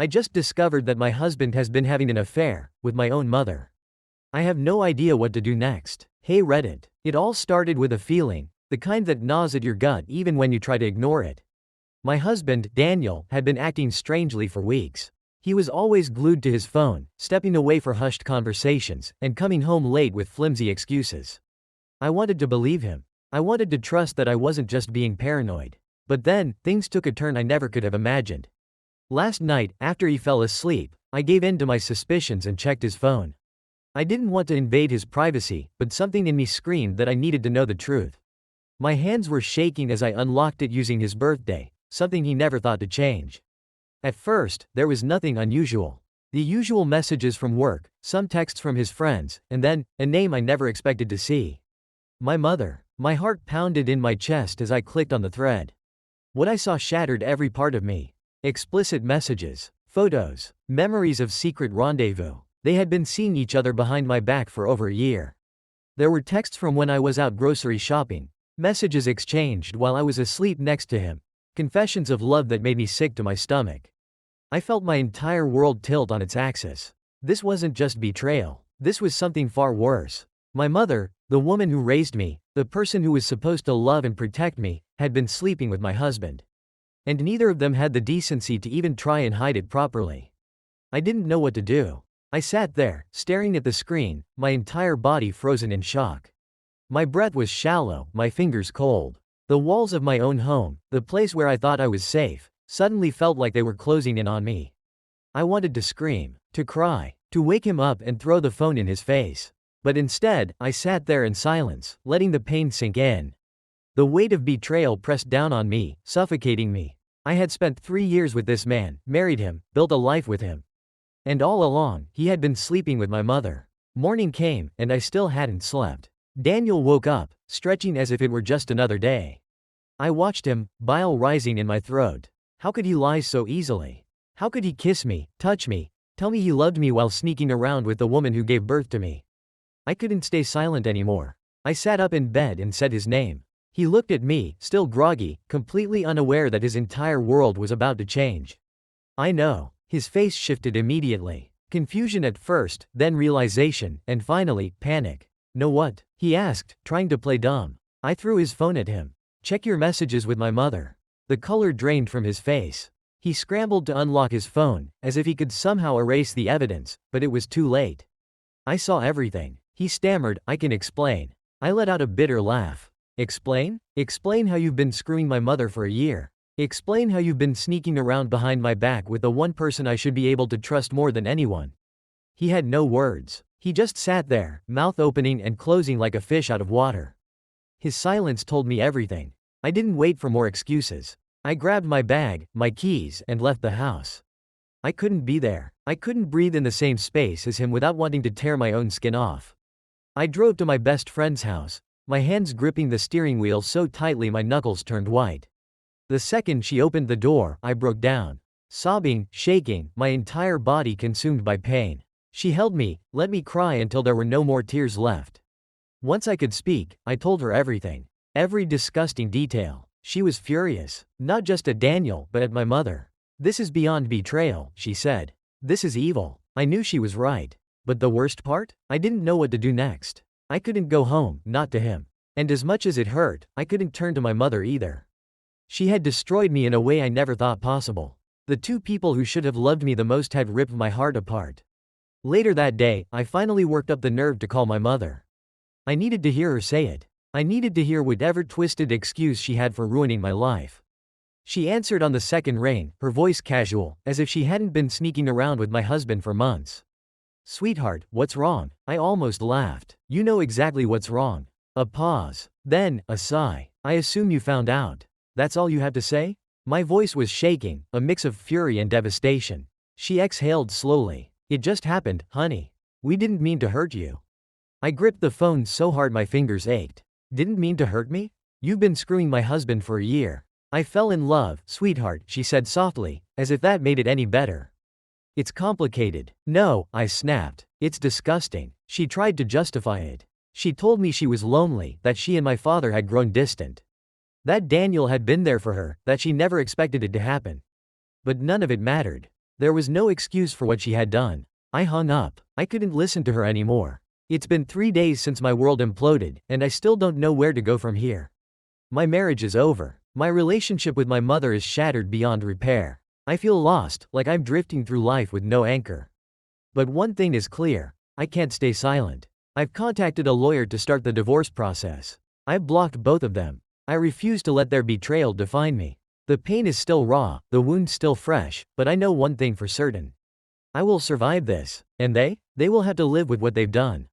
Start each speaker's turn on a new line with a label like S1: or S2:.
S1: I just discovered that my husband has been having an affair with my own mother. I have no idea what to do next. Hey Reddit. It all started with a feeling, the kind that gnaws at your gut even when you try to ignore it. My husband, Daniel, had been acting strangely for weeks. He was always glued to his phone, stepping away for hushed conversations, and coming home late with flimsy excuses. I wanted to believe him. I wanted to trust that I wasn't just being paranoid. But then, things took a turn I never could have imagined. Last night, after he fell asleep, I gave in to my suspicions and checked his phone. I didn't want to invade his privacy, but something in me screamed that I needed to know the truth. My hands were shaking as I unlocked it using his birthday, something he never thought to change. At first, there was nothing unusual. The usual messages from work, some texts from his friends, and then, a name I never expected to see. My mother. My heart pounded in my chest as I clicked on the thread. What I saw shattered every part of me. Explicit messages, photos, memories of secret rendezvous. They had been seeing each other behind my back for over a year. There were texts from when I was out grocery shopping, messages exchanged while I was asleep next to him, confessions of love that made me sick to my stomach. I felt my entire world tilt on its axis. This wasn't just betrayal. This was something far worse. My mother, the woman who raised me, the person who was supposed to love and protect me, had been sleeping with my husband. And neither of them had the decency to even try and hide it properly. I didn't know what to do. I sat there, staring at the screen, my entire body frozen in shock. My breath was shallow, my fingers cold. The walls of my own home, the place where I thought I was safe, suddenly felt like they were closing in on me. I wanted to scream, to cry, to wake him up and throw the phone in his face. But instead, I sat there in silence, letting the pain sink in. The weight of betrayal pressed down on me, suffocating me. I had spent 3 years with this man, married him, built a life with him. And all along, he had been sleeping with my mother. Morning came, and I still hadn't slept. Daniel woke up, stretching as if it were just another day. I watched him, bile rising in my throat. How could he lie so easily? How could he kiss me, touch me, tell me he loved me while sneaking around with the woman who gave birth to me? I couldn't stay silent anymore. I sat up in bed and said his name. He looked at me, still groggy, completely unaware that his entire world was about to change. I know. His face shifted immediately. Confusion at first, then realization, and finally, panic. Know what? He asked, trying to play dumb. I threw his phone at him. Check your messages with my mother. The color drained from his face. He scrambled to unlock his phone, as if he could somehow erase the evidence, but it was too late. I saw everything. He stammered, I can explain. I let out a bitter laugh. Explain? Explain how you've been screwing my mother for a year. Explain how you've been sneaking around behind my back with the one person I should be able to trust more than anyone. He had no words. He just sat there, mouth opening and closing like a fish out of water. His silence told me everything. I didn't wait for more excuses. I grabbed my bag, my keys, and left the house. I couldn't be there. I couldn't breathe in the same space as him without wanting to tear my own skin off. I drove to my best friend's house, my hands gripping the steering wheel so tightly my knuckles turned white. The second she opened the door, I broke down. Sobbing, shaking, my entire body consumed by pain. She held me, let me cry until there were no more tears left. Once I could speak, I told her everything. Every disgusting detail. She was furious, not just at Daniel, but at my mother. This is beyond betrayal, she said. This is evil. I knew she was right. But the worst part? I didn't know what to do next. I couldn't go home, not to him. And as much as it hurt, I couldn't turn to my mother either. She had destroyed me in a way I never thought possible. The two people who should have loved me the most had ripped my heart apart. Later that day, I finally worked up the nerve to call my mother. I needed to hear her say it. I needed to hear whatever twisted excuse she had for ruining my life. She answered on the second ring, her voice casual, as if she hadn't been sneaking around with my husband for months. Sweetheart, what's wrong? I almost laughed. You know exactly what's wrong. A pause. Then, a sigh. I assume you found out. That's all you have to say? My voice was shaking, a mix of fury and devastation. She exhaled slowly. It just happened, honey. We didn't mean to hurt you. I gripped the phone so hard my fingers ached. Didn't mean to hurt me? You've been screwing my husband for a year. I fell in love, sweetheart, she said softly, as if that made it any better. It's complicated. No, I snapped. It's disgusting. She tried to justify it. She told me she was lonely, that she and my father had grown distant. That Daniel had been there for her, that she never expected it to happen. But none of it mattered. There was no excuse for what she had done. I hung up. I couldn't listen to her anymore. It's been 3 days since my world imploded, and I still don't know where to go from here. My marriage is over. My relationship with my mother is shattered beyond repair. I feel lost, like I'm drifting through life with no anchor. But one thing is clear. I can't stay silent. I've contacted a lawyer to start the divorce process. I've blocked both of them. I refuse to let their betrayal define me. The pain is still raw, the wound still fresh, but I know one thing for certain. I will survive this, and they will have to live with what they've done.